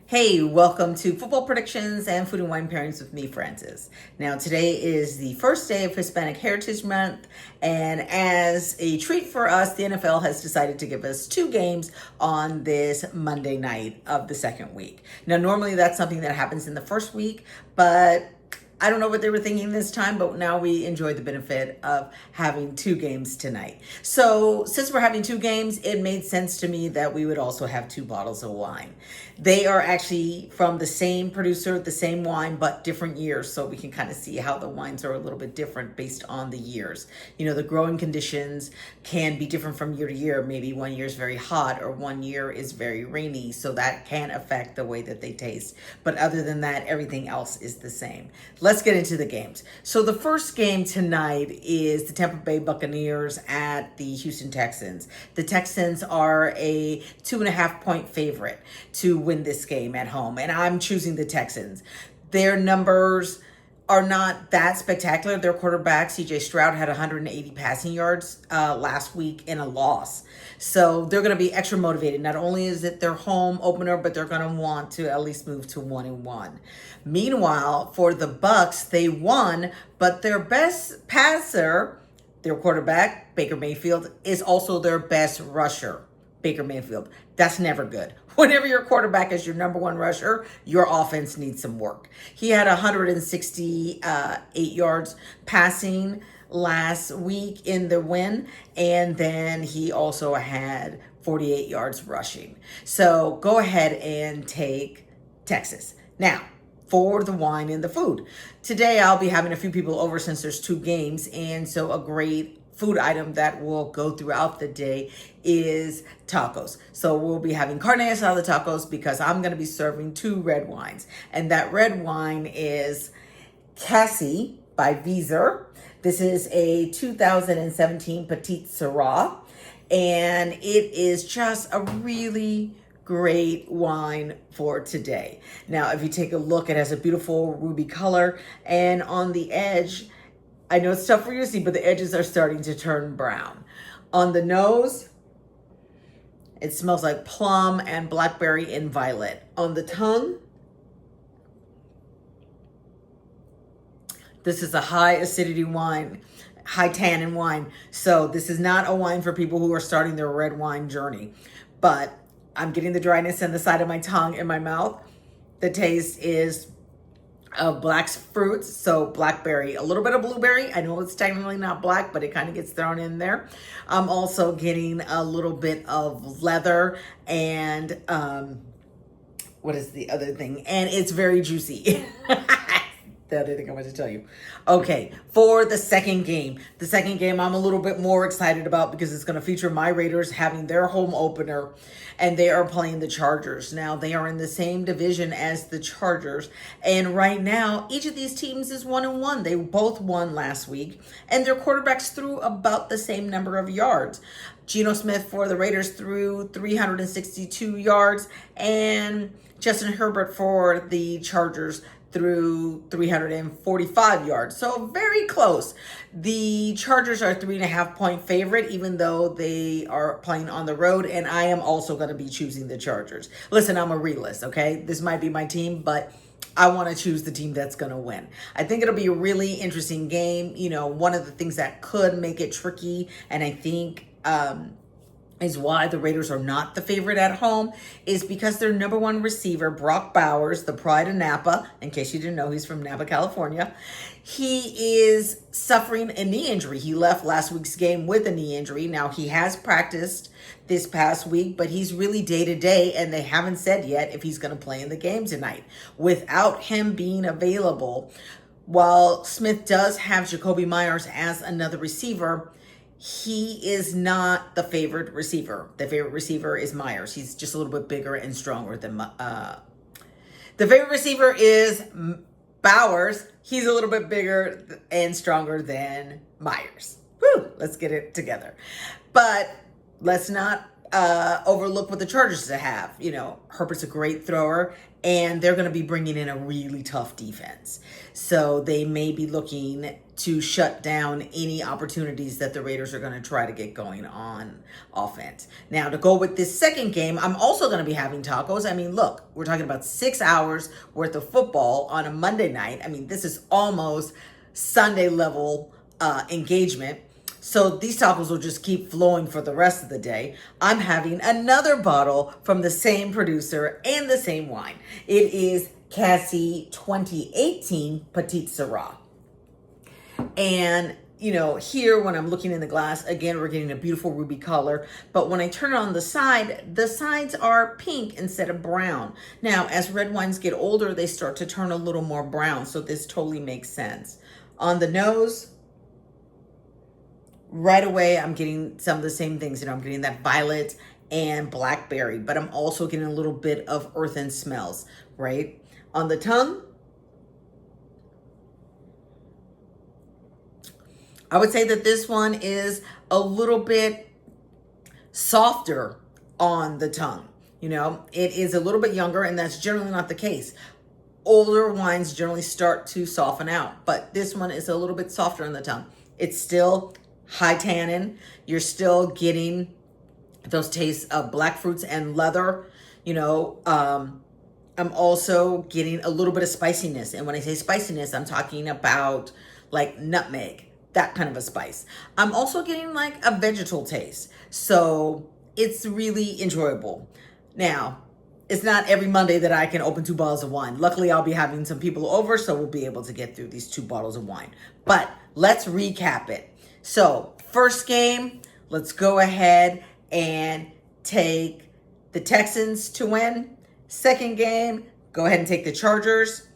Hey, welcome to Football Predictions and Food and Wine Pairings with me, Francis. Now, today is the first day of Hispanic Heritage Month, and as a treat for us, the NFL has decided to give us two games on this Monday night of the second week. Now, normally that's something that happens in the first week, but I don't know what they were thinking this time, but now we enjoy the benefit of having two games tonight. So since we're having two games, it made sense to me that we would also have two bottles of wine. They are actually from the same producer, the same wine, but different years. So we can kind of see how the wines are a little bit different based on the years. You know, the growing conditions can be different from year to year. Maybe one year is very hot or one year is very rainy. So that can affect the way that they taste. But other than that, everything else is the same. Let's get into the games. So the first game tonight is the Tampa Bay Buccaneers at the Houston Texans. The Texans are a 2.5 point favorite to win this game at home, and I'm choosing the Texans. Their numbers are not that spectacular. Their quarterback, CJ Stroud, had 180 passing yards last week in a loss. So they're going to be extra motivated. Not only is it their home opener, but they're going to want to at least move to 1-1. Meanwhile, for the Bucks, they won, but their best passer, their quarterback, Baker Mayfield, is also their best rusher, Baker Mayfield. That's never good. Whenever your quarterback is your number one rusher, your offense needs some work. He had 168 yards passing last week in the win, and then he also had 48 yards rushing. So go ahead and take Texas. Now, for the wine and the food. Today, I'll be having a few people over since there's two games, and so a great food item that will go throughout the day is tacos. So we'll be having carne asada tacos because I'm going to be serving two red wines. And that red wine is Cassie by Vizor. This is a 2017 Petite Syrah. And it is just a really great wine for today. Now, if you take a look, it has a beautiful ruby color. And on the edge, I know it's tough for you to see, but the edges are starting to turn brown. On the nose, it smells like plum and blackberry and violet. On the tongue, this is a high acidity wine, high tannin wine. So this is not a wine for people who are starting their red wine journey. But I'm getting the dryness in the side of my tongue and my mouth. The taste is of black fruits, so blackberry, a little bit of blueberry. I know it's technically not black, but it kind of gets thrown in there. I'm also getting a little bit of leather and what is the other thing? And it's very juicy. The other thing I want to tell you. Okay, for the second game. The second game I'm a little bit more excited about because it's going to feature my Raiders having their home opener, and they are playing the Chargers. Now, they are in the same division as the Chargers, and right now, each of these teams is 1-1. They both won last week, and their quarterbacks threw about the same number of yards. Geno Smith for the Raiders threw 362 yards, and Justin Herbert for the Chargers through 345 yards. So very close. The Chargers are 3.5 point favorite, even though they are playing on the road. And I am also going to be choosing the Chargers. Listen, I'm a realist, okay? This might be my team, but I want to choose the team that's going to win. I think it'll be a really interesting game. You know, one of the things that could make it tricky, and I think, is why the Raiders are not the favorite at home, is because their number one receiver, Brock Bowers, the pride of Napa, in case you didn't know, he's from Napa, California, he is suffering a knee injury. He left last week's game with a knee injury. Now, he has practiced this past week, but he's really day-to-day, and they haven't said yet if he's going to play in the game tonight. Without him being available, while Smith does have Jacoby Myers as another receiver, he is not the favorite receiver. The favorite receiver is Myers. He's just a little bit bigger and stronger than the favorite receiver is Bowers. He's a little bit bigger and stronger than Myers. Woo, let's get it together. But let's not overlook what the Chargers have. You know, Herbert's a great thrower, and they're going to be bringing in a really tough defense. So they may be looking to shut down any opportunities that the Raiders are going to try to get going on offense. Now, to go with this second game, I'm also going to be having tacos. I mean, look, we're talking about 6 hours worth of football on a Monday night. I mean, this is almost Sunday level engagement. So these tacos will just keep flowing for the rest of the day. I'm having another bottle from the same producer and the same wine. It is Cassie 2018 Petite Syrah. And, you know, here when I'm looking in the glass, again, we're getting a beautiful ruby color. But when I turn it on the sides are pink instead of brown. Now, as red wines get older, they start to turn a little more brown. So this totally makes sense. On the nose, right away, I'm getting some of the same things. You know, I'm getting that violet and blackberry, but I'm also getting a little bit of earthen smells, right? On the tongue, I would say that this one is a little bit softer on the tongue. You know, it is a little bit younger, and that's generally not the case. Older wines generally start to soften out, but this one is a little bit softer on the tongue. It's still high tannin. You're still getting those tastes of black fruits and leather. You know, I'm also getting a little bit of spiciness. And when I say spiciness, I'm talking about like nutmeg, that kind of a spice. I'm also getting like a vegetal taste. So it's really enjoyable. Now, it's not every Monday that I can open 2 bottles of wine. Luckily, I'll be having some people over, so we'll be able to get through these 2 bottles of wine. But let's recap it. So, first game, let's go ahead and take the Texans to win. Second game, go ahead and take the Chargers.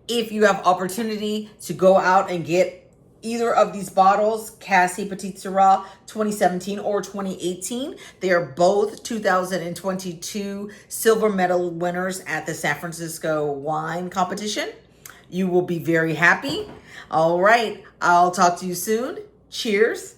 If you have opportunity to go out and get either of these bottles, Cassie Petite Syrah 2017 or 2018, they are both 2022 silver medal winners at the San Francisco Wine Competition. You will be very happy. All right, I'll talk to you soon. Cheers.